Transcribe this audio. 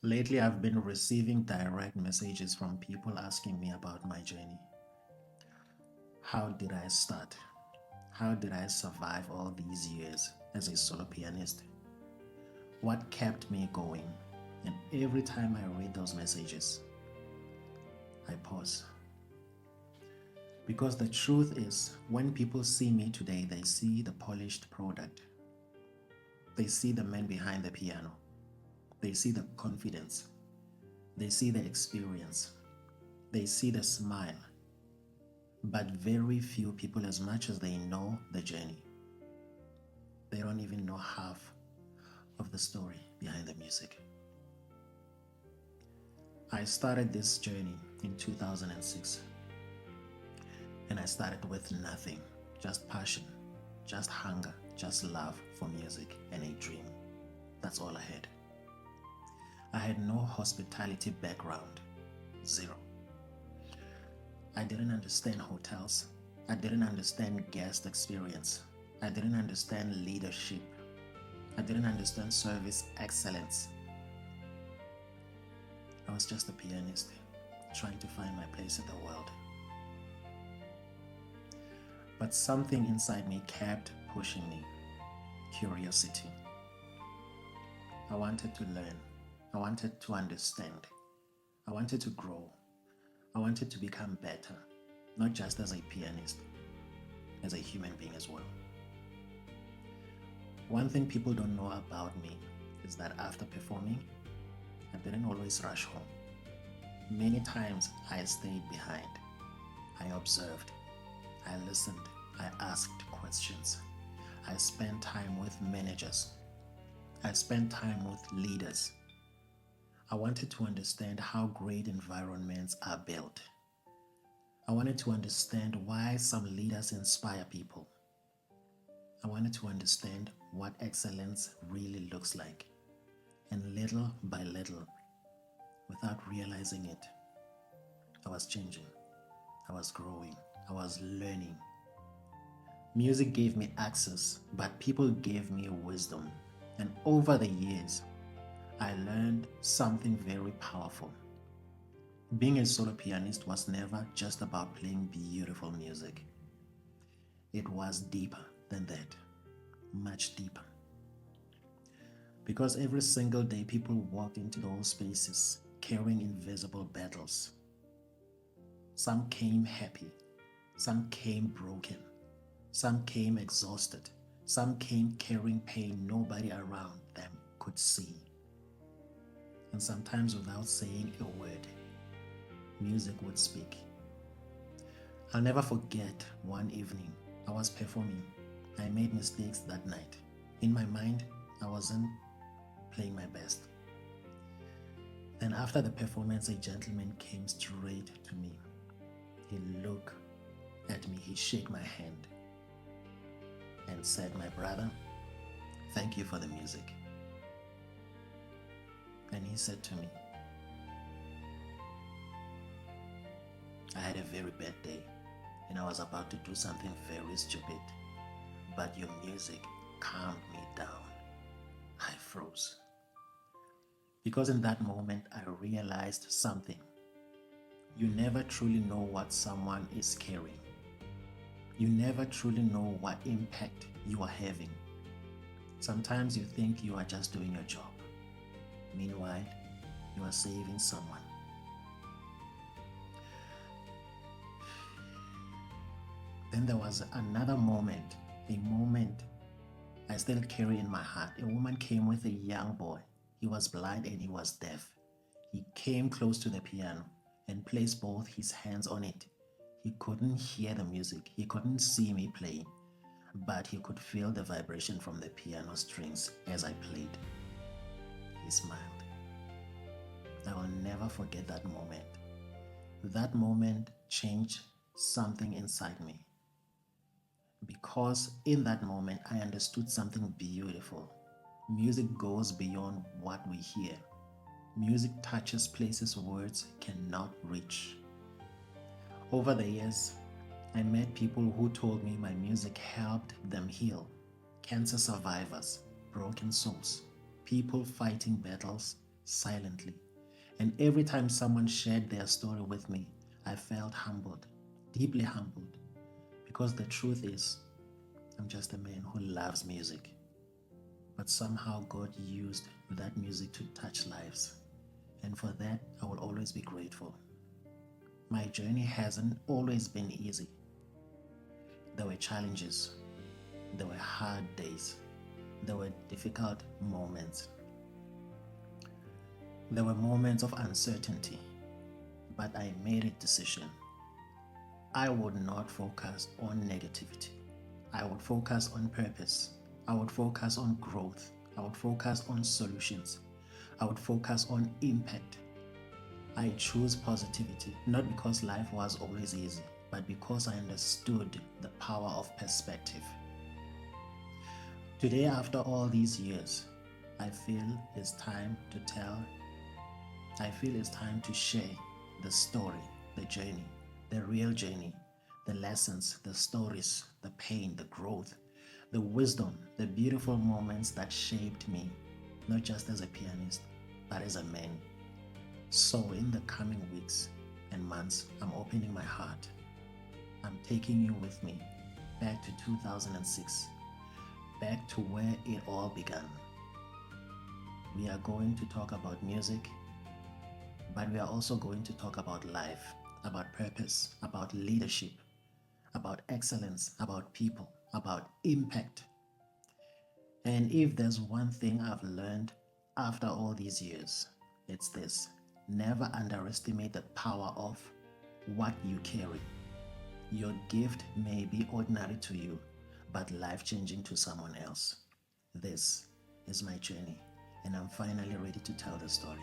Lately, I've been receiving direct messages from people asking me about my journey. How did I start? How did I survive all these years as a solo pianist? What kept me going? And every time I read those messages, I pause. Because the truth is, when people see me today, they see the polished product. They see the man behind the piano. They see the confidence. They see the experience. They see the smile. But very few people, as much as they know the journey, they don't even know half of the story behind the music. I started this journey in 2006, and I started with nothing, just passion, just hunger, just love for music and a dream. That's all I had. I had no hospitality background, zero. I didn't understand hotels. I didn't understand guest experience. I didn't understand leadership. I didn't understand service excellence. I was just a pianist trying to find my place in the world. But something inside me kept pushing me. Curiosity. I wanted to learn. I wanted to understand. I wanted to grow. I wanted to become better, not just as a pianist, as a human being as well. One thing people don't know about me is that after performing, I didn't always rush home. Many times I stayed behind. I observed. I listened. I asked questions. I spent time with managers. I spent time with leaders. I wanted to understand how great environments are built. I wanted to understand why some leaders inspire people. I wanted to understand what excellence really looks like. And little by little, without realizing it, I was changing. I was growing. I was learning. Music gave me access, but people gave me wisdom. And over the years, I learned something very powerful. Being a solo pianist was never just about playing beautiful music. It was deeper than that, much deeper. Because every single day people walked into those spaces carrying invisible battles. Some came happy, some came broken, some came exhausted, some came carrying pain nobody around them could see. And sometimes without saying a word, music would speak. I'll never forget one evening. I was performing. I made mistakes that night. In my mind, I wasn't playing my best. Then after the performance, a gentleman came straight to me. He looked at me, he shook my hand and said, "My brother, thank you for the music." And he said to me, "I had a very bad day and I was about to do something very stupid, but your music calmed me down." I froze. Because in that moment, I realized something. You never truly know what someone is carrying. You never truly know what impact you are having. Sometimes you think you are just doing your job. Meanwhile, you are saving someone. Then there was another moment, a moment I still carry in my heart. A woman came with a young boy. He was blind and he was deaf. He came close to the piano and placed both his hands on it. He couldn't hear the music. He couldn't see me playing, but he could feel the vibration from the piano strings as I played. He smiled. I will never forget that moment. That moment changed something inside me. Because in that moment, I understood something beautiful. Music goes beyond what we hear. Music touches places words cannot reach. Over the years, I met people who told me my music helped them heal. Cancer survivors, broken souls, people fighting battles silently. And every time someone shared their story with me, I felt humbled, deeply humbled, because the truth is, I'm just a man who loves music. But somehow God used that music to touch lives. And for that, I will always be grateful. My journey hasn't always been easy. There were challenges, there were hard days, there were difficult moments, there were moments of uncertainty, but I made a decision. I would not focus on negativity. I would focus on purpose. I would focus on growth. I would focus on solutions. I would focus on impact. I chose positivity, not because life was always easy, but because I understood the power of perspective. Today, after all these years, I feel it's time to tell, I feel it's time to share the story, the journey, the real journey, the lessons, the stories, the pain, the growth, the wisdom, the beautiful moments that shaped me, not just as a pianist, but as a man. So, in the coming weeks and months, I'm opening my heart. I'm taking you with me back to 2006, back to where it all began. We are going to talk about music, but we are also going to talk about life, about purpose, about leadership, about excellence, about people, about impact. And if there's one thing I've learned after all these years, it's this: never underestimate the power of what you carry. Your gift may be ordinary to you, but life changing to someone else. This is my journey, and I'm finally ready to tell the story.